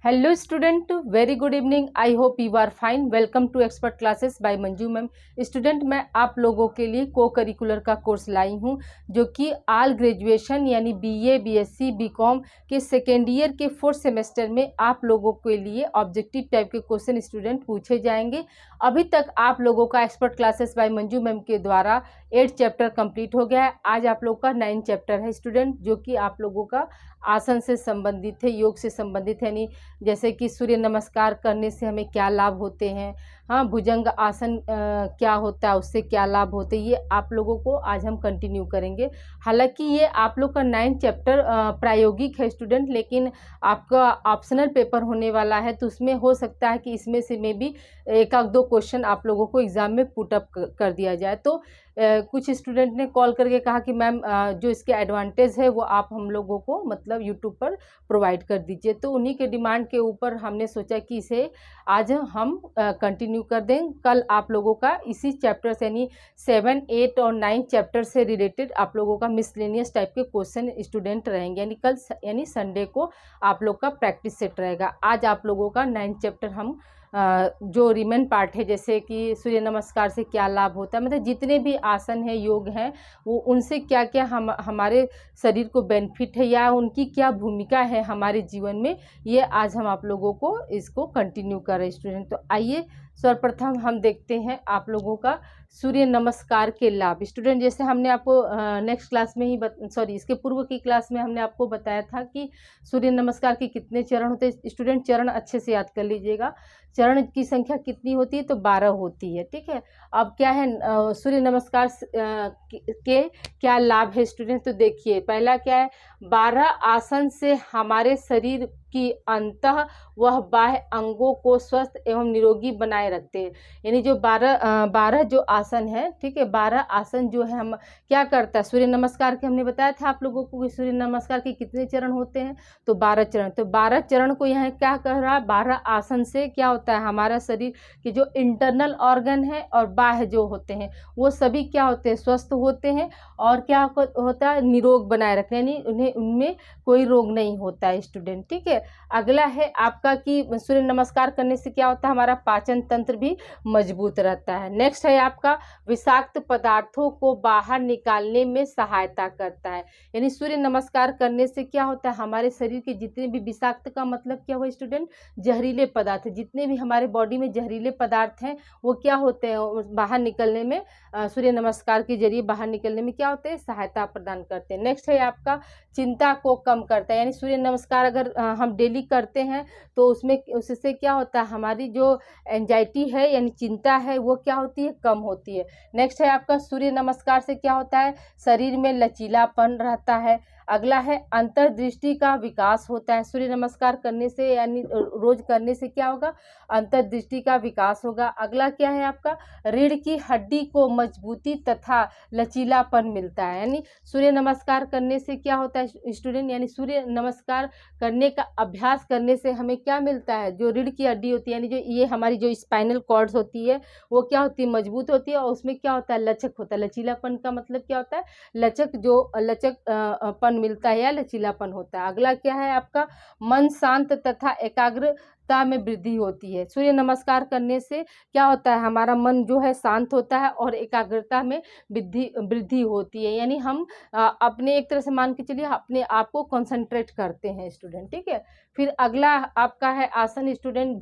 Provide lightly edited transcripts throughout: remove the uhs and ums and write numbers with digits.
Hello student, very good evening. I hope you are fine. Welcome to expert classes by Manju ma'am. Student मैं आप लोगों के लिए को करिकुलर का कोर्स लाई हूँ जो कि ऑल ग्रेजुएशन यानी बीए, बीएससी, बीकॉम के सेकेंड ईयर के 4th सेमेस्टर में आप लोगों के लिए ऑब्जेक्टिव टाइप के क्वेश्चन स्टूडेंट पूछे जाएंगे. अभी तक आप लोगों का expert classes bye Manju ma'am के द्वारा 8 चैप्टर कंप्लीट हो गया है. आज आप लोग का 9 चैप्टर है स्टूडेंट, जो कि आप लोगों का आसन से संबंधित है, योग से संबंधित है. यानी जैसे कि सूर्य नमस्कार करने से हमें क्या लाभ होते हैं, हाँ, भुजंग आसन क्या होता है, उससे क्या लाभ होते हैं, ये आप लोगों को आज हम कंटिन्यू करेंगे. हालांकि ये आप लोग का 9 चैप्टर प्रायोगिक है स्टूडेंट, लेकिन आपका ऑप्शनल पेपर होने वाला है, तो उसमें हो सकता है कि इसमें से में भी एक आध दो क्वेश्चन आप लोगों को एग्ज़ाम में पुट अप कर दिया जाए. तो कुछ स्टूडेंट ने कॉल करके कहा कि मैम जो इसके एडवांटेज है वो आप हम लोगों को मतलब यूट्यूब पर प्रोवाइड कर दीजिए. तो उन्हीं के डिमांड के ऊपर हमने सोचा कि इसे आज हम कंटिन्यू कर दें. कल आप लोगों का इसी चैप्टर से यानी 7, 8 और 9 चैप्टर से रिलेटेड आप लोगों का मिसलेनियस टाइप के क्वेश्चन स्टूडेंट रहेंगे. यानी कल यानी संडे को आप लोग का प्रैक्टिस सेट रहेगा. आज आप लोगों का 9 चैप्टर हम जो रिमेन पार्ट है, जैसे कि सूर्य नमस्कार से क्या लाभ होता है, मतलब जितने भी आसन हैं, योग हैं, वो उनसे क्या क्या हमारे शरीर को बेनिफिट है या उनकी क्या भूमिका है हमारे जीवन में, ये आज हम आप लोगों को इसको कंटिन्यू करें स्टूडेंट. तो आइए सर्वप्रथम हम देखते हैं आप लोगों का सूर्य नमस्कार के लाभ. स्टूडेंट जैसे हमने आपको नेक्स्ट क्लास में ही इसके पूर्व की क्लास में हमने आपको बताया था कि सूर्य नमस्कार के कितने चरण होते हैं. स्टूडेंट चरण अच्छे से याद कर लीजिएगा. चरण की संख्या कितनी होती है, तो 12 होती है. ठीक है. अब क्या है सूर्य नमस्कार के क्या लाभ है स्टूडेंट, तो देखिए पहला क्या है, 12 आसन से हमारे शरीर की अंतः वह बाह्य अंगों को स्वस्थ एवं निरोगी बनाए रखते हैं. यानी जो 12 जो आसन है, ठीक है, 12 आसन जो है हम क्या करता है, सूर्य नमस्कार के हमने बताया था आप लोगों को कि सूर्य नमस्कार के कितने चरण होते हैं, तो 12 चरण. तो 12 चरण को यहाँ क्या कह रहा है, 12 आसन से क्या होता है, हमारा शरीर के जो इंटरनल ऑर्गन है और बाह्य जो होते हैं वो सभी क्या होते हैं, स्वस्थ होते हैं. और क्या होता है, निरोग बनाए रखते हैं, यानी उन्हें उनमें कोई रोग नहीं होता है स्टूडेंट. ठीक है. अगला है आपका कि सूर्य नमस्कार करने से क्या होता है, हमारा पाचन तंत्र भी मजबूत रहता है. नेक्स्ट है आपका विषाक्त पदार्थों को बाहर निकालने में सहायता करता है. यानी सूर्य नमस्कार करने से क्या होता है, हमारे शरीर के जितने भी विषाक्त का मतलब क्या हुआ स्टूडेंट, जहरीले पदार्थ, जितने भी हमारे बॉडी में जहरीले पदार्थ हैं वो क्या होते हैं, बाहर निकलने में सूर्य नमस्कार के जरिए बाहर निकलने में क्या होते हैं, सहायता प्रदान करते हैं. नेक्स्ट है आपका चिंता को कम करता है. यानी सूर्य नमस्कार अगर हम डेली करते हैं तो उससे क्या होता है, हमारी जो एंजाइटी है यानी चिंता है वो क्या होती है, कम होती है. नेक्स्ट है आपका सूर्य नमस्कार से क्या होता है, शरीर में लचीलापन रहता है. अगला है अंतर्दृष्टि का विकास होता है. सूर्य नमस्कार करने से यानी रोज करने से क्या होगा, अंतर्दृष्टि का विकास होगा. अगला क्या है आपका, रीढ़ की हड्डी को मजबूती तथा लचीलापन मिलता है. यानी सूर्य नमस्कार करने से क्या होता है स्टूडेंट, यानी सूर्य नमस्कार करने का अभ्यास करने से हमें क्या मिलता है, जो रीढ़ की हड्डी होती है यानी जो ये हमारी जो स्पाइनल कॉर्ड्स होती है वो क्या होती है, मजबूत होती है. और उसमें क्या होता है, लचक होता है. लचीलापन का मतलब क्या होता है, लचक, जो लचकपन मिलता है या लचीलापन होता है. अगला क्या है आपका, मन शांत तथा एकाग्रता में वृद्धि होती है. सूर्य नमस्कार करने से क्या होता है, हमारा मन जो है शांत होता है और एकाग्रता में वृद्धि होती है. यानी हम अपने एक तरह से मान के चलिए अपने आप को कंसंट्रेट करते हैं स्टूडेंट. ठीक है. फिर अगला आपका है आसन स्टूडेंट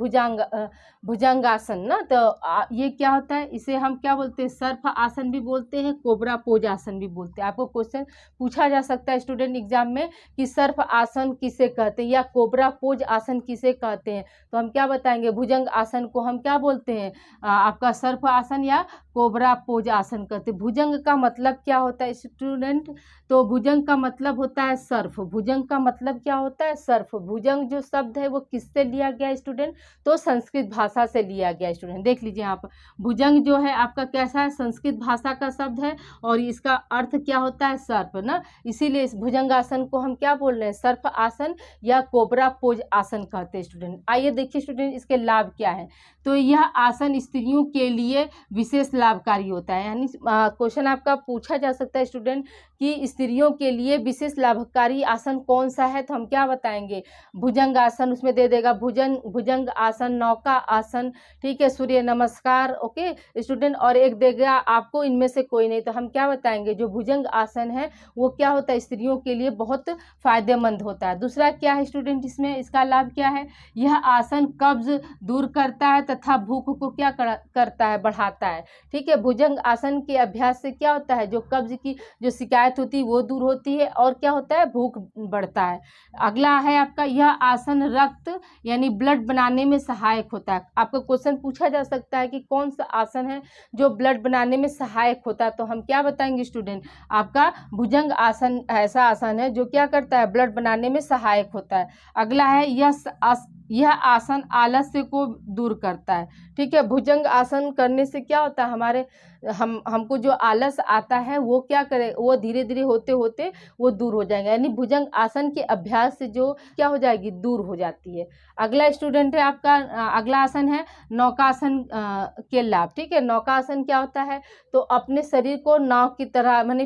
भुजंगासन ना. तो ये क्या होता है, इसे हम क्या बोलते हैं, सर्प आसन भी बोलते हैं, कोबरा पोज आसन भी बोलते हैं. आपको क्वेश्चन पूछा जा सकता है स्टूडेंट एग्जाम में कि सर्प आसन किसे कहते हैं या कोबरा पोज आसन किसे कहते हैं, तो हम क्या बताएंगे, भुजंग आसन को हम क्या बोलते हैं, आपका सर्प आसन या कोबरा पोज आसन कहते हैं. भुजंग का मतलब क्या होता है स्टूडेंट, तो भुजंग का मतलब होता है सर्फ. भुजंग का मतलब क्या होता है, सर्फ. भुजंग जो शब्द है वो किससे लिया गया स्टूडेंट, तो संस्कृत भाषा से लिया गया स्टूडेंट. देख लीजिए आप, भुजंग जो है आपका कैसा है, संस्कृत भाषा का शब्द है और इसका अर्थ क्या होता है, सर्प ना. इसीलिए इस भुजंगासन को हम क्या बोल रहे हैं, सर्प आसन या कोबरा पोज आसन कहते हैं स्टूडेंट. आइए देखिए स्टूडेंट इसके लाभ क्या है। तो यह आसन स्त्रियों के लिए विशेष लाभकारी होता है, यानी क्वेश्चन आपका पूछा जा सकता है स्टूडेंट कि स्त्रियों के लिए विशेष लाभकारी आसन कौन सा है, तो हम क्या बताएंगे, भुजंग आसन उसमें दे देगा, भुजंग आसन, नौका आसन, ठीक है, सूर्य नमस्कार, ओके स्टूडेंट, और एक देगा आपको इनमें से कोई नहीं, तो हम क्या बताएंगे, जो भुजंग आसन है वो क्या होता है, स्त्रियों के लिए बहुत फायदेमंद होता है। दूसरा क्या है स्टूडेंट, इसमें इसका लाभ क्या है, यह आसन कब्ज दूर करता है तथा भूख को क्या करता है, बढ़ाता है, ठीक है। भुजंग आसन के अभ्यास से क्या होता है, जो कब्ज की जो शिकायत होती है वो दूर होती है, और क्या होता है, भूख बढ़ता है। अगला है आपका, यह आसन रक्त यानी ब्लड बनाने में सहायक होता है। आपका क्वेश्चन पूछा जा सकता है कि कौन सा आसन है जो ब्लड बनाने में सहायक होता है, तो हम क्या बताएंगे स्टूडेंट, आपका भुजंग आसन ऐसा आसन है जो क्या करता है, ब्लड बनाने में सहायक होता है। अगला है, यह आसन आलस्य को दूर करता है, ठीक है। भुजंग आसन करने से क्या होता है, हमारे हमको जो आलस आता है वो क्या करे, वो धीरे धीरे होते होते वो दूर हो जाएगा, यानी भुजंग आसन के अभ्यास से जो क्या हो जाएगी, दूर हो जाती है। अगला स्टूडेंट है आपका, अगला आसन है नौकासन के लाभ, ठीक है। नौकासन क्या होता है, तो अपने शरीर को नाव की तरह, माने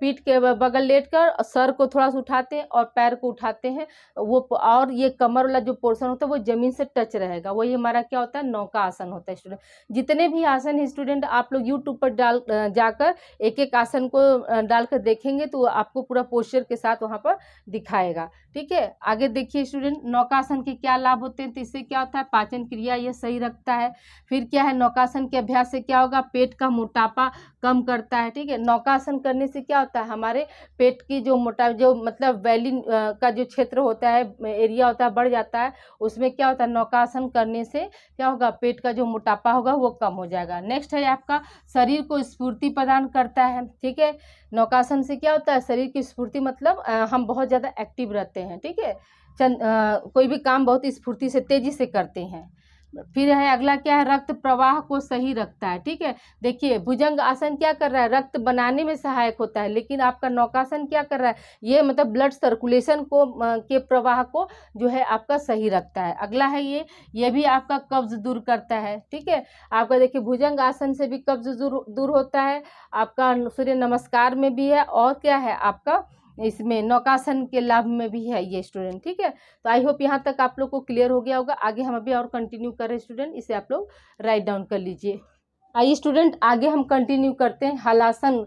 पीठ के बगल लेटकर सर को थोड़ा सा उठाते हैं और पैर को उठाते हैं, वो और ये कमर वाला जो पोर्शन होता है वो जमीन से टच रहेगा, वही हमारा क्या होता है, नौका आसन होता है स्टूडेंट। जितने भी आसन है स्टूडेंट, आप लोग यूट्यूब पर जाकर एक एक आसन को डालकर देखेंगे तो आपको पूरा पोस्चर के साथ वहाँ पर दिखाएगा, ठीक है। आगे देखिए स्टूडेंट, नौकासन के क्या लाभ होते हैं, तो इससे क्या होता है, पाचन क्रिया ये सही रखता है। फिर क्या है, नौकासन के अभ्यास से क्या होगा, पेट का मोटापा कम करता है, ठीक है। नौकासन करने से क्या होता है, हमारे पेट की जो मतलब वैली का जो क्षेत्र होता है, एरिया होता है, बढ़ जाता है, उसमें क्या होता है, नौकासन करने से क्या होगा, पेट का जो मोटापा होगा वो कम हो जाएगा। नेक्स्ट है आपका, शरीर को स्फूर्ति प्रदान करता है, ठीक है। नौकासन से क्या होता है, शरीर की स्फूर्ति, मतलब हम बहुत ज़्यादा एक्टिव रहते हैं, ठीक है। कोई भी काम बहुत स्फूर्ति से, तेजी से करते हैं। फिर है अगला क्या है, रक्त प्रवाह को सही रखता है, ठीक है। देखिए भुजंग आसन क्या कर रहा है, रक्त बनाने में सहायक होता है, लेकिन आपका नौकासन क्या कर रहा है, ये मतलब ब्लड सर्कुलेशन को के प्रवाह को जो है आपका सही रखता है। अगला है ये भी आपका कब्ज दूर करता है, ठीक है। आपका देखिए भुजंग आसन से भी कब्ज दूर होता है, आपका सूर्य नमस्कार में भी है, और क्या है आपका इसमें नौकासन के लाभ में भी है ये स्टूडेंट, ठीक है। तो आई होप यहाँ तक आप लोग को क्लियर हो गया होगा। आगे हम अभी और कंटिन्यू करें स्टूडेंट, इसे आप लोग राइट डाउन कर लीजिए। आइए स्टूडेंट आगे हम कंटिन्यू करते हैं, हलासन।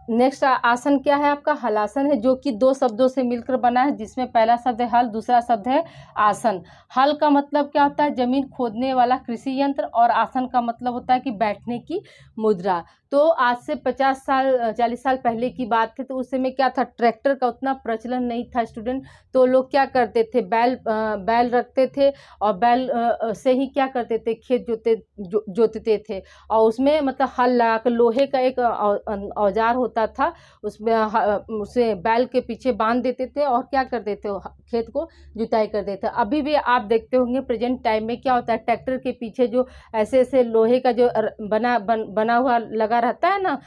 नेक्स्ट आसन क्या है आपका, हलासन है, जो कि दो शब्दों से मिलकर बना है, जिसमें पहला शब्द है हल, दूसरा शब्द है आसन। हल का मतलब क्या होता है, जमीन खोदने वाला कृषि यंत्र, और आसन का मतलब होता है कि बैठने की मुद्रा। तो आज से 40 साल पहले की बात थी, तो उस समय क्या था, ट्रैक्टर का उतना प्रचलन नहीं था स्टूडेंट, तो लोग क्या करते थे, बैल रखते थे, और बैल से ही क्या करते थे, खेत जोतते थे, और उसमें मतलब हल लगा कर, लोहे का एक औजार होता था, उसमें उसे बैल के पीछे बांध देते थे और क्या कर देते हो, खेत को जुताई कर देते। अभी भी आप देखते होंगे प्रेजेंट टाइम में क्या होता है, ट्रैक्टर के पीछे जो ऐसे ऐसे लोहे का जो बना हुआ लगा रहता है ना,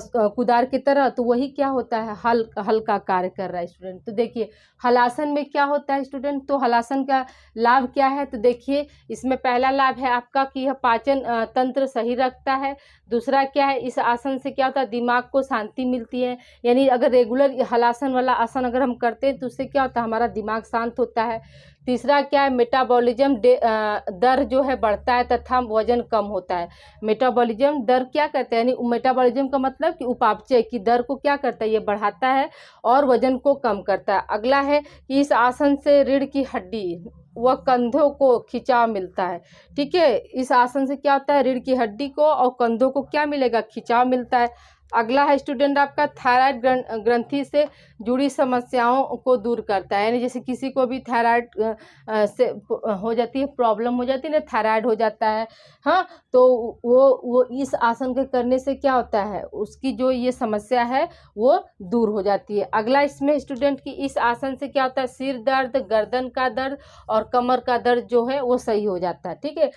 कुदार की तरह, तो वही क्या होता है, हल का कार्य कर रहा है स्टूडेंट। तो देखिए हलासन में क्या होता है स्टूडेंट, तो हलासन का लाभ क्या है, तो देखिए इसमें पहला लाभ है आपका कि यह पाचन तंत्र सही रखता है। दूसरा क्या है, इस आसन से क्या होता है, दिमाग को शांति मिलती है, यानी अगर रेगुलर हलासन वाला आसन अगर हम करते हैं तो उससे क्या होता है, हमारा दिमाग शांत होता है। तीसरा क्या है, मेटाबॉलिज्म दर जो है बढ़ता है तथा वजन कम होता है। मेटाबॉलिज्म दर क्या करता है, यानी मेटाबॉलिज्म का मतलब कि उपापचय की दर को क्या करता है, ये बढ़ाता है और वजन को कम करता है। अगला है कि इस आसन से रीढ़ की हड्डी व कंधों को खिंचाव मिलता है, ठीक है। इस आसन से क्या होता है, रीढ़ की हड्डी को और कंधों को क्या मिलेगा, खिंचाव मिलता है। अगला है स्टूडेंट आपका थायराइड ग्रंथि से जुड़ी समस्याओं को दूर करता है, यानी जैसे किसी को भी थायराइड से हो जाती है, प्रॉब्लम हो जाती है ना, थायराइड हो जाता है, हाँ, तो वो इस आसन के करने से क्या होता है, उसकी जो ये समस्या है वो दूर हो जाती है। अगला इसमें स्टूडेंट की इस आसन से क्या होता है, सिर दर्द, गर्दन का दर्द और कमर का दर्द जो है वो सही हो जाता है, ठीक है।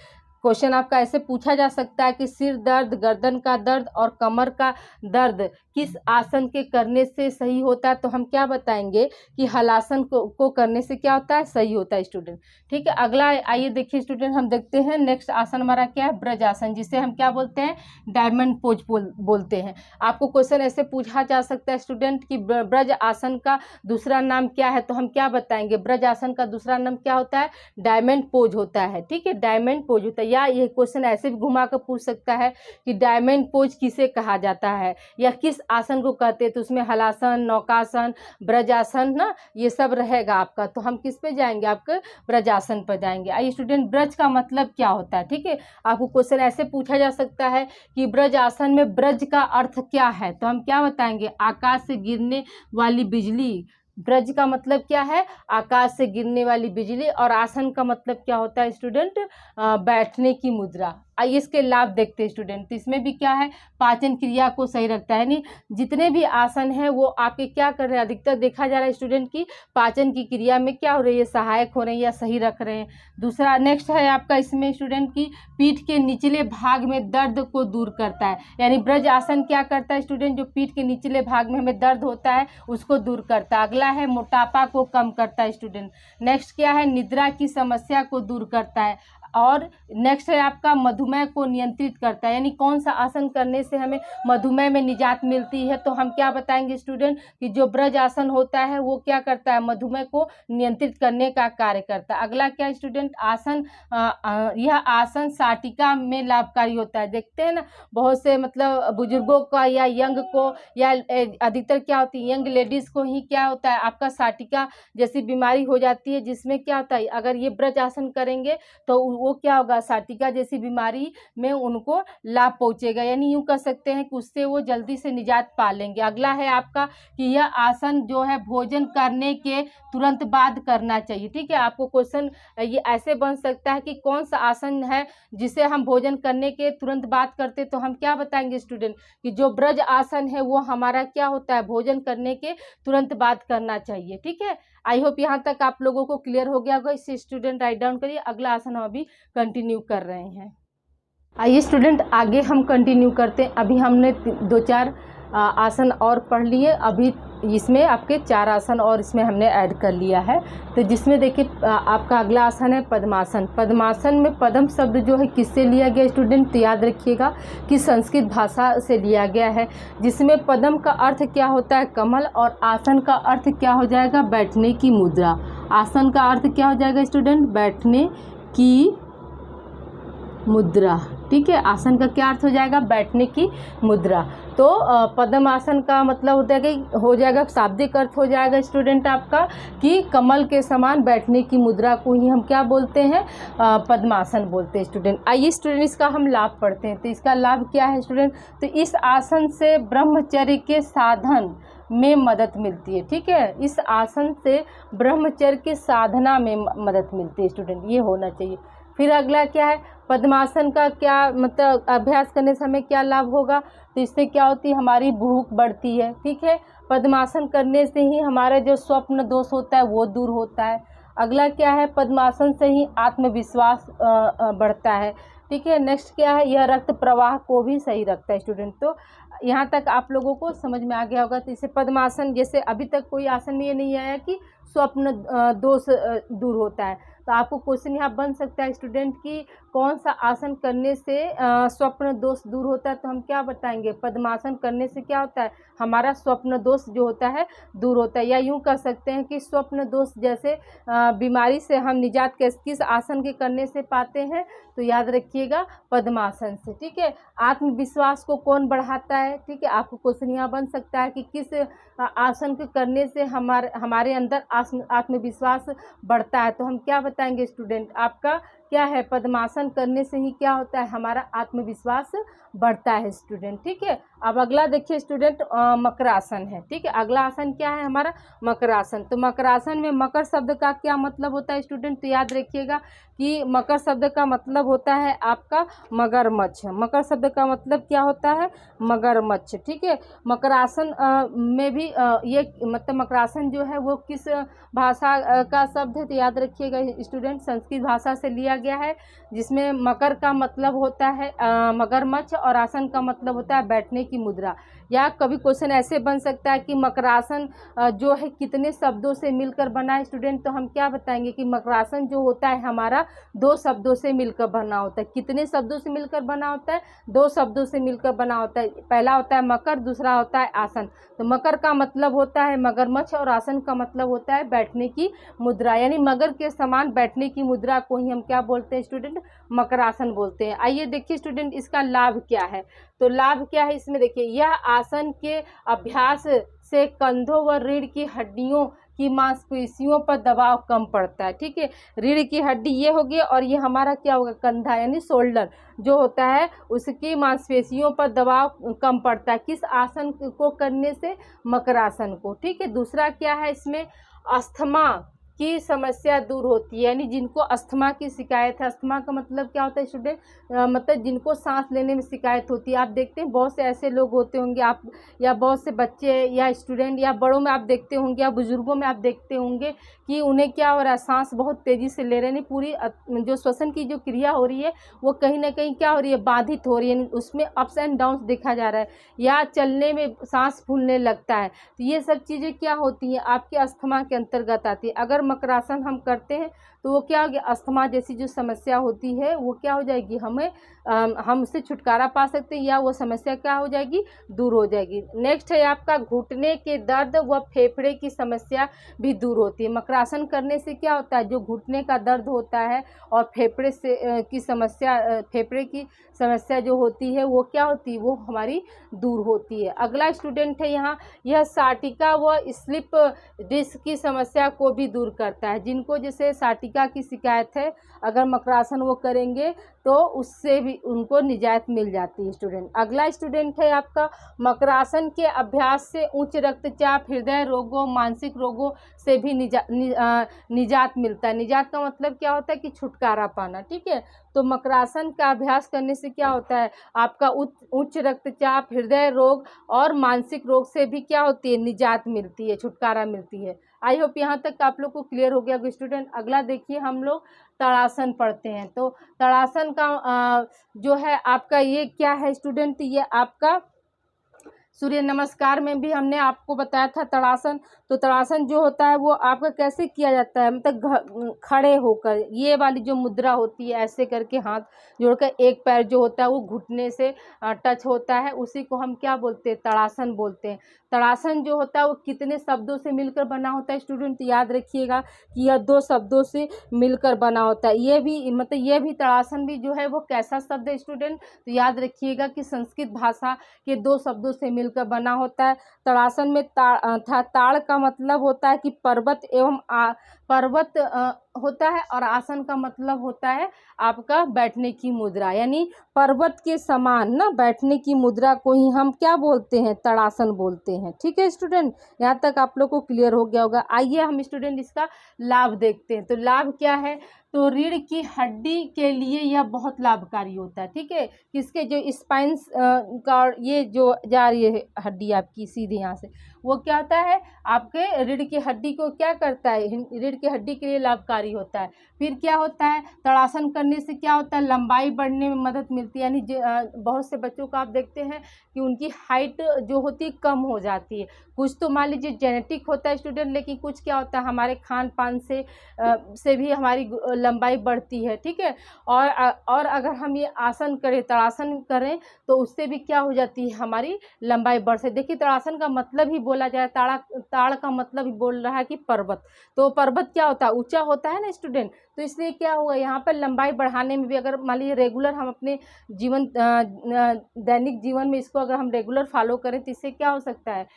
क्वेश्चन आपका ऐसे पूछा जा सकता है कि सिर दर्द, गर्दन का दर्द और कमर का दर्द किस आसन के करने से सही होता है, तो हम क्या बताएंगे कि हलासन को करने से क्या होता है, सही होता है स्टूडेंट। ठीक है, अगला आइए देखिए स्टूडेंट, हम देखते हैं नेक्स्ट आसन हमारा क्या है, ब्रज आसन, जिसे हम क्या बोलते हैं, डायमंड पोज बोलते हैं। आपको क्वेश्चन ऐसे पूछा जा सकता है स्टूडेंट कि ब्रज आसन का दूसरा नाम क्या है, तो हम क्या बताएंगे, ब्रज आसन का दूसरा नाम क्या होता है, डायमंड पोज होता है। ठीक है, डायमंड पोज होता है। या ये क्वेश्चन ऐसे भी घुमा कर पूछ सकता है कि डायमंड पोज किसे कहा जाता है या किस आसन को कहते हैं, तो उसमें हलासन, नौकासन, ब्रजासन ना, ये सब रहेगा आपका। तो हम किस पे जाएंगे, आपके ब्रजासन पर जाएंगे। आइए स्टूडेंट, ब्रज का मतलब क्या होता है। ठीक है, आपको क्वेश्चन ऐसे पूछा जा सकता है कि ब्रज आसन में ब्रज का अर्थ क्या है, तो हम क्या बताएंगे, आकाश से गिरने वाली बिजली। ब्रज का मतलब क्या है, आकाश से गिरने वाली बिजली। और आसन का मतलब क्या होता है स्टूडेंट, बैठने की मुद्रा। आइए इसके लाभ देखते हैं स्टूडेंट। तो इसमें भी क्या है, पाचन क्रिया को सही रखता है, यानी जितने भी आसन हैं वो आपके क्या कर रहे हैं, अधिकतर देखा जा रहा है स्टूडेंट की पाचन की क्रिया में क्या हो रही है, सहायक हो रहे हैं या सही रख रहे हैं। दूसरा नेक्स्ट है आपका इसमें स्टूडेंट की पीठ के निचले भाग में दर्द को दूर करता है, यानी ब्रज आसन क्या करता है स्टूडेंट, जो पीठ के निचले भाग में हमें दर्द होता है उसको दूर करता है। अगला है मोटापा को कम करता है स्टूडेंट। नेक्स्ट क्या है, निद्रा की समस्या को दूर करता है। और नेक्स्ट है आपका मधुमेह को नियंत्रित करता है, यानी कौन सा आसन करने से हमें मधुमेह में निजात मिलती है, तो हम क्या बताएंगे स्टूडेंट कि जो ब्रज आसन होता है वो क्या करता है, मधुमेह को नियंत्रित करने का कार्य करता है। अगला क्या स्टूडेंट, आसन यह आसन साटिका में लाभकारी होता है। देखते हैं ना, बहुत से मतलब बुजुर्गों का या यंग को या अधिकतर क्या होती है, यंग लेडीज को ही क्या होता है, आपका साटिका जैसी बीमारी हो जाती है, जिसमें क्या होता है, अगर ये ब्रज आसन करेंगे तो वो क्या होगा, साटिका जैसी बीमारी में उनको लाभ पहुंचेगा, यानी यूं कह सकते हैं कि उससे वो जल्दी से निजात पा लेंगे। अगला है आपका कि यह आसन जो है भोजन करने के तुरंत बाद करना चाहिए। ठीक है, आपको क्वेश्चन ये ऐसे बन सकता है कि कौन सा आसन है जिसे हम भोजन करने के तुरंत बाद करते, तो हम क्या बताएंगे स्टूडेंट कि जो ब्रज आसन है वो हमारा क्या होता है, भोजन करने के तुरंत बाद करना चाहिए। ठीक है, आई होप यहाँ तक आप लोगों को क्लियर हो गया होगा। इसे स्टूडेंट राइट डाउन करिए। अगला आसन हम अभी कंटिन्यू कर रहे हैं। आइए स्टूडेंट आगे हम कंटिन्यू करते हैं। अभी हमने 2-4 आसन और पढ़ लिए, अभी इसमें आपके 4 आसन और इसमें हमने ऐड कर लिया है। तो जिसमें देखिए आपका अगला आसन है पद्मासन। पद्मासन में पद्म शब्द जो है किससे लिया गया स्टूडेंट, तो याद रखिएगा कि संस्कृत भाषा से लिया गया है, जिसमें पद्म का अर्थ क्या होता है, कमल, और आसन का अर्थ क्या हो जाएगा, बैठने की मुद्रा। आसन का अर्थ क्या हो जाएगा स्टूडेंट, बैठने की मुद्रा। ठीक है, आसन का क्या अर्थ हो जाएगा, बैठने की मुद्रा। तो पद्मासन का मतलब होता है कि हो जाएगा, शाब्दिक अर्थ हो जाएगा स्टूडेंट आपका कि कमल के समान बैठने की मुद्रा को ही हम क्या बोलते हैं, पद्मासन बोलते हैं स्टूडेंट। आइए स्टूडेंट इसका हम लाभ पढ़ते हैं। तो इसका लाभ क्या है स्टूडेंट, तो इस आसन से ब्रह्मचर्य के साधन में मदद मिलती है। ठीक है, इस आसन से ब्रह्मचर्य के साधना में मदद मिलती है स्टूडेंट, ये होना चाहिए। फिर अगला क्या है, पद्मासन का क्या मतलब अभ्यास करने से हमें क्या लाभ होगा, तो इससे क्या होती है, हमारी भूख बढ़ती है। ठीक है, पद्मासन करने से ही हमारा जो स्वप्न दोष होता है वो दूर होता है। अगला क्या है, पद्मासन से ही आत्मविश्वास बढ़ता है। ठीक है, नेक्स्ट क्या है, यह रक्त प्रवाह को भी सही रखता है स्टूडेंट। तो यहाँ तक आप लोगों को समझ में आ गया होगा। तो इसे पद्मासन, जैसे अभी तक कोई आसन में ये नहीं आया कि स्वप्न दोष दूर होता है, तो आपको क्वेश्चन यहाँ बन सकता है स्टूडेंट कि कौन सा आसन करने से स्वप्न दोष दूर होता है, तो हम क्या बताएंगे, पद्मासन करने से क्या होता है, हमारा स्वप्न दोष जो होता है दूर होता है। या यूँ कह सकते हैं कि स्वप्न दोष जैसे बीमारी से हम निजात किस आसन के करने से पाते हैं, तो याद रखिएगा पद्मासन से। ठीक है, आत्मविश्वास को कौन बढ़ाता है, ठीक है, आपको क्वेश्चन यहाँ बन सकता है कि किस आसन के करने से हमारे अंदर आत्मविश्वास बढ़ता है, तो हम क्या बताएंगे स्टूडेंट, आपका क्या है, पद्मासन करने से ही क्या होता है, हमारा आत्मविश्वास बढ़ता है स्टूडेंट। ठीक है, अब अगला देखिए स्टूडेंट मकरासन है। ठीक है, अगला आसन क्या है हमारा, मकरासन। तो मकरासन में मकर शब्द का क्या मतलब होता है स्टूडेंट, तो याद रखिएगा कि मकर शब्द का मतलब होता है आपका मगरमच्छ। मकर शब्द का मतलब क्या होता है, मगरमच्छ। ठीक है, मकरासन में भी ये मतलब मकरासन जो है वो किस भाषा का शब्द है, तो याद रखिएगा स्टूडेंट, संस्कृत भाषा से लिया गया है, जिसमें मकर का मतलब होता है मगरमच्छ और आसन का मतलब होता है बैठने की मुद्रा। या कभी क्वेश्चन ऐसे बन सकता है कि मकरासन जो है कितने शब्दों से मिलकर बना है स्टूडेंट, तो हम क्या बताएंगे कि मकरासन जो होता है हमारा 2 शब्दों से मिलकर बना होता है। कितने शब्दों से मिलकर बना होता है? 2 शब्दों से मिलकर बना होता है। पहला होता है मकर, दूसरा होता है आसन। तो मकर का मतलब होता है मगरमच्छ और आसन का मतलब होता है बैठने की मुद्रा, यानी मगर के समान बैठने की मुद्रा को ही हम क्या बोलते हैं स्टूडेंट? मकरासन बोलते हैं। आइए देखिए स्टूडेंट, इसका लाभ क्या है। तो लाभ क्या है इसमें, देखिए यह आसन के अभ्यास से कंधों व रीढ़ की हड्डियों की मांसपेशियों पर दबाव कम पड़ता है। ठीक है, रीढ़ की हड्डी ये होगी और ये हमारा क्या होगा? कंधा यानी शोल्डर जो होता है उसकी मांसपेशियों पर दबाव कम पड़ता है। किस आसन को करने से? मकरासन को। ठीक है, दूसरा क्या है इसमें? अस्थमा की समस्या दूर होती है, यानी जिनको अस्थमा की शिकायत है। अस्थमा का मतलब क्या होता है स्टूडेंट? मतलब जिनको सांस लेने में शिकायत होती है। आप देखते हैं बहुत से ऐसे लोग होते होंगे, आप या बहुत से बच्चे या स्टूडेंट या बड़ों में आप देखते होंगे या बुजुर्गों में आप देखते होंगे कि उन्हें क्या हो रहा है? सांस बहुत तेज़ी से ले रहे हैं, पूरी जो श्वसन की जो क्रिया हो रही है वो कहीं ना कहीं क्या हो रही है? बाधित हो रही है, उसमें अप्स एंड डाउन्स देखा जा रहा है, या चलने में सांस फूलने लगता है। तो ये सब चीज़ें क्या होती हैं? आपके अस्थमा के अंतर्गत आती है। अगर मकरासन हम करते हैं तो वो क्या होगी? अस्थमा जैसी जो समस्या होती है वो क्या हो जाएगी? हम उससे छुटकारा पा सकते हैं, या वो समस्या क्या हो जाएगी? दूर हो जाएगी। नेक्स्ट है आपका घुटने के दर्द व फेफड़े की समस्या भी दूर होती है। मकरासन करने से क्या होता है? जो घुटने का दर्द होता है और फेफड़े से की समस्या फेफड़े की समस्या जो होती है वो क्या होती है? वो हमारी दूर होती है। अगला स्टूडेंट है यहाँ, यह साटिका व स्लिप डिस्क की समस्या को भी दूर करता है। जिनको जैसे साटिका की शिकायत है, अगर मकरासन वो करेंगे तो उससे भी उनको निजात मिल जाती है स्टूडेंट। अगला स्टूडेंट है आपका, मकरासन के अभ्यास से उच्च रक्तचाप, हृदय रोगों, मानसिक रोगों से भी निजात मिलता है। निजात का मतलब क्या होता है? कि छुटकारा पाना। ठीक है, तो मकरासन का अभ्यास करने से क्या होता है? आपका उच्च रक्तचाप, हृदय रोग और मानसिक रोग से भी क्या होती है? निजात मिलती है, छुटकारा मिलती है। आई होप यहाँ तक आप लोग को क्लियर हो गया स्टूडेंट। अगला देखिए, हम लोग ताड़ासन पढ़ते हैं। तो ताड़ासन का जो है आपका ये क्या है स्टूडेंट? ये आपका सूर्य नमस्कार में भी हमने आपको बताया था ताड़ासन। तो ताड़ासन जो होता है वो आपका कैसे किया जाता है? मतलब खड़े होकर, ये वाली जो मुद्रा होती है, ऐसे करके हाथ जोड़कर एक पैर जो होता है वो घुटने से टच होता है, उसी को हम क्या बोलते हैं? ताड़ासन बोलते हैं। ताड़ासन जो होता है वो कितने शब्दों से मिलकर बना होता है स्टूडेंट? याद रखिएगा कि यह 2 शब्दों से मिलकर बना होता है। ये भी मतलब ये भी ताड़ासन भी जो है वो कैसा शब्द है स्टूडेंट? तो याद रखिएगा कि संस्कृत भाषा के 2 शब्दों से मिलकर बना होता है। ताड़ासन में ताड़ का मतलब होता है कि पर्वत एवं पर्वत होता है, और आसन का मतलब होता है आपका बैठने की मुद्रा, यानी पर्वत के समान ना बैठने की मुद्रा को ही हम क्या बोलते हैं? ताड़ासन बोलते हैं। ठीक है स्टूडेंट, यहाँ तक आप लोग को क्लियर हो गया होगा। आइए हम स्टूडेंट इसका लाभ देखते हैं। तो लाभ क्या है? तो रीढ़ की हड्डी के लिए यह बहुत लाभकारी होता है। ठीक है, किसके? जो स्पाइंस का ये जो जा रही है हड्डी आपकी सीधी यहाँ से, वो क्या होता है? आपके रीढ़ की हड्डी को क्या करता है? रीढ़ की हड्डी के लिए लाभकारी होता है। फिर क्या होता है? ताड़ासन करने से क्या होता है? लंबाई बढ़ने में मदद मिलती है, यानी बहुत से बच्चों को आप देखते हैं कि उनकी हाइट जो होती है कम हो जाती है। कुछ तो मान लीजिए जेनेटिक होता है स्टूडेंट, लेकिन कुछ क्या होता है हमारे खान पान से भी हमारी लंबाई बढ़ती है। ठीक है, और अगर हम ये आसन करें, ताड़ासन करें, तो उससे भी क्या हो जाती है? हमारी लंबाई बढ़ सकती है। देखिए, ताड़ासन का मतलब ही बोला जाए, ताड़ का मतलब ही बोल रहा है कि पर्वत। तो पर्वत क्या होता है? ऊंचा होता है ना स्टूडेंट, तो इसलिए क्या हुआ यहाँ पर लंबाई बढ़ाने में भी, अगर मान लीजिए रेगुलर हम अपने दैनिक जीवन में इसको अगर हम रेगुलर फॉलो करें तो इससे क्या हो सकता है?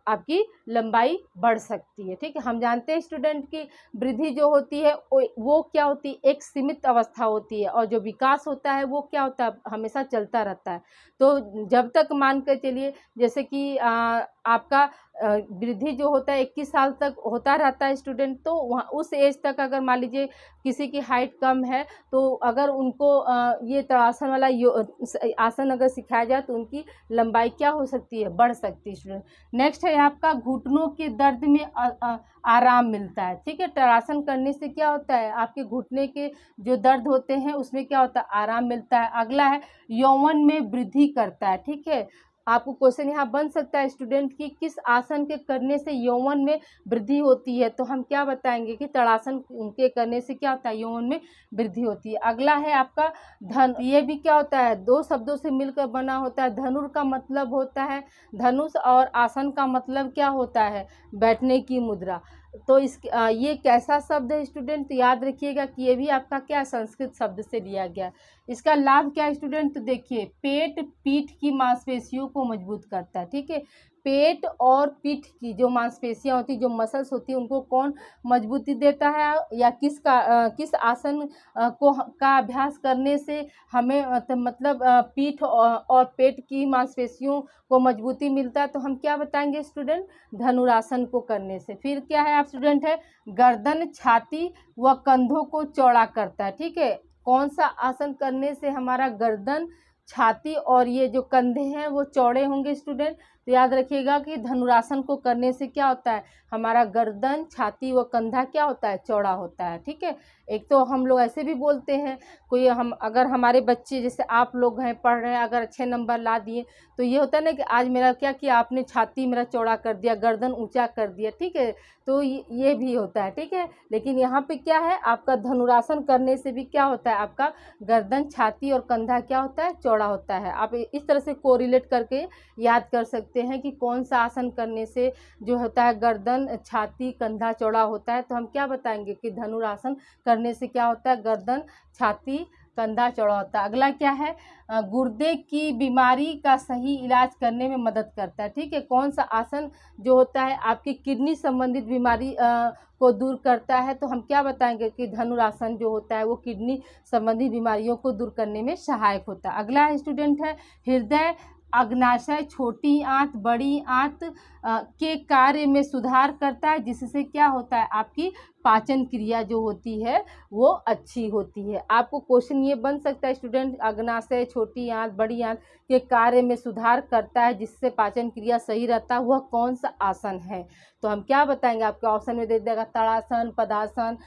आपकी लंबाई बढ़ सकती है। ठीक है, हम जानते हैं स्टूडेंट की वृद्धि जो होती है वो क्या होती है? एक सीमित अवस्था होती है, और जो विकास होता है वो क्या होता है? हमेशा चलता रहता है। तो जब तक मान कर चलिए, जैसे कि आपका वृद्धि जो होता है 21 साल तक होता रहता है स्टूडेंट। तो वहाँ उस एज तक अगर मान लीजिए किसी की हाइट कम है तो अगर उनको ये तड़ासन वाला आसन अगर सिखाया जाए तो उनकी लंबाई क्या हो सकती है, बढ़ सकती है स्टूडेंट। नेक्स्ट है आपका घुटनों के दर्द में आराम मिलता है। ठीक है, तड़ासन करने से क्या होता है, आपके घुटने के जो दर्द होते हैं उसमें क्या होता है, आराम मिलता है। अगला है यौवन में वृद्धि करता है। ठीक है, आपको क्वेश्चन यहाँ बन सकता है स्टूडेंट कि किस आसन के करने से यौवन में वृद्धि होती है, तो हम क्या बताएंगे कि तड़ासन के करने से क्या होता है, यौवन में वृद्धि होती है। अगला है आपका धन, ये भी क्या होता है, दो शब्दों से मिलकर बना होता है। धनुर का मतलब होता है धनुष और आसन का मतलब क्या होता है, बैठने की मुद्रा। तो ये कैसा शब्द है स्टूडेंट, याद रखिएगा कि ये भी आपका क्या संस्कृत शब्द से लिया गया। इसका लाभ क्या है स्टूडेंट, तो देखिए पेट पीठ की मांसपेशियों को मजबूत करता है। ठीक है, पेट और पीठ की जो मांसपेशियां होती है, जो मसल्स होती है, उनको कौन मजबूती देता है, या किस आसन का अभ्यास करने से हमें मतलब पीठ और पेट की मांसपेशियों को मजबूती मिलता है, तो हम क्या बताएंगे स्टूडेंट, धनुरासन को करने से। फिर क्या है आप स्टूडेंट है, गर्दन छाती व कंधों को चौड़ा करता है। ठीक है, कौन सा आसन करने से हमारा गर्दन छाती और ये जो कंधे हैं वो चौड़े होंगे स्टूडेंट, तो याद रखिएगा कि धनुरासन को करने से क्या होता है, हमारा गर्दन छाती व कंधा क्या होता है, चौड़ा होता है। ठीक है, एक तो हम लोग ऐसे भी बोलते हैं, कोई हम अगर हमारे बच्चे जैसे आप लोग हैं पढ़ रहे हैं, अगर अच्छे नंबर ला दिए तो ये होता है ना कि आज मेरा क्या किया आपने, छाती मेरा चौड़ा कर दिया, गर्दन ऊंचा कर दिया। ठीक है, तो ये भी होता है। ठीक है, लेकिन यहाँ पे क्या है, आपका धनुरासन करने से भी क्या होता है, आपका गर्दन छाती और कंधा क्या होता है, चौड़ा होता है। आप इस तरह से कोरिलेट करके याद कर सकते हैं कि कौन सा आसन करने से जो होता है गर्दन छाती कंधा चौड़ा होता है, तो हम क्या बताएंगे कि धनुरासन करने से क्या होता है, गर्दन छाती कंधा चौड़ा होता है। अगला क्या है, गुर्दे की बीमारी का सही इलाज करने में मदद करता है। ठीक है, कौन सा आसन जो होता है आपकी किडनी संबंधित बीमारी को दूर करता है, तो हम क्या बताएंगे कि धनुरासन जो होता है वो किडनी संबंधी बीमारियों को दूर करने में सहायक होता है। अगला स्टूडेंट है हृदय अग्नाशय, छोटी आंत बड़ी आंत के कार्य में सुधार करता है, जिससे क्या होता है, आपकी पाचन क्रिया जो होती है वो अच्छी होती है। आपको क्वेश्चन ये बन सकता है स्टूडेंट, अग्नाशय छोटी आंत बड़ी आंत के कार्य में सुधार करता है जिससे पाचन क्रिया सही रहता है, वह कौन सा आसन है, तो हम क्या बताएंगे, आपके ऑप्शन में दे देगा तड़ासन, पदासन,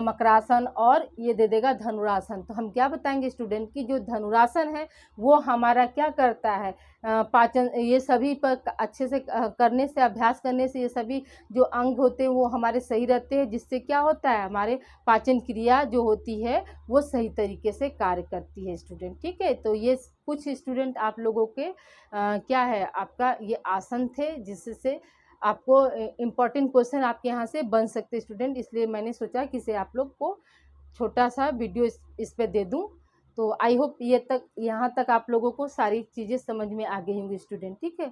मकरासन और ये दे देगा धनुरासन। तो हम क्या बताएंगे स्टूडेंट की जो धनुरासन है वो हमारा क्या करता है, पाचन, ये सभी पर अच्छे से करने से, अभ्यास करने से ये सभी जो अंग होते हैं वो हमारे सही रहते हैं, जिससे क्या होता है, हमारे पाचन क्रिया जो होती है वो सही तरीके से कार्य करती है स्टूडेंट। ठीक है, तो ये कुछ स्टूडेंट आप लोगों के क्या है, आपका ये आसन थे जिससे आपको इम्पॉर्टेंट क्वेश्चन आपके यहाँ से बन सकते स्टूडेंट, इसलिए मैंने सोचा कि इसे आप लोग को छोटा सा वीडियो इस पे दे दूं। तो आई होप यहाँ तक आप लोगों को सारी चीज़ें समझ में आ गई होंगी स्टूडेंट। ठीक है,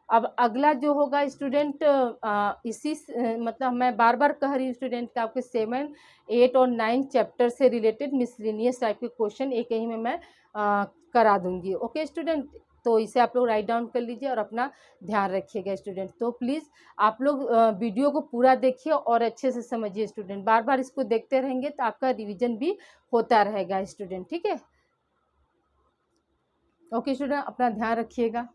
अब अगला जो होगा स्टूडेंट मतलब मैं बार बार कह रही हूँ स्टूडेंट का आपके 7, 8 और 9 चैप्टर से रिलेटेड मिसलिनियस टाइप के क्वेश्चन एक ही में मैं करा दूंगी। ओके स्टूडेंट, तो इसे आप लोग राइट डाउन कर लीजिए और अपना ध्यान रखिएगा स्टूडेंट। तो प्लीज़ आप लोग वीडियो को पूरा देखिए और अच्छे से समझिए स्टूडेंट, बार बार इसको देखते रहेंगे तो आपका रिवीजन भी होता रहेगा स्टूडेंट। ठीक है, ओके स्टूडेंट, अपना ध्यान रखिएगा।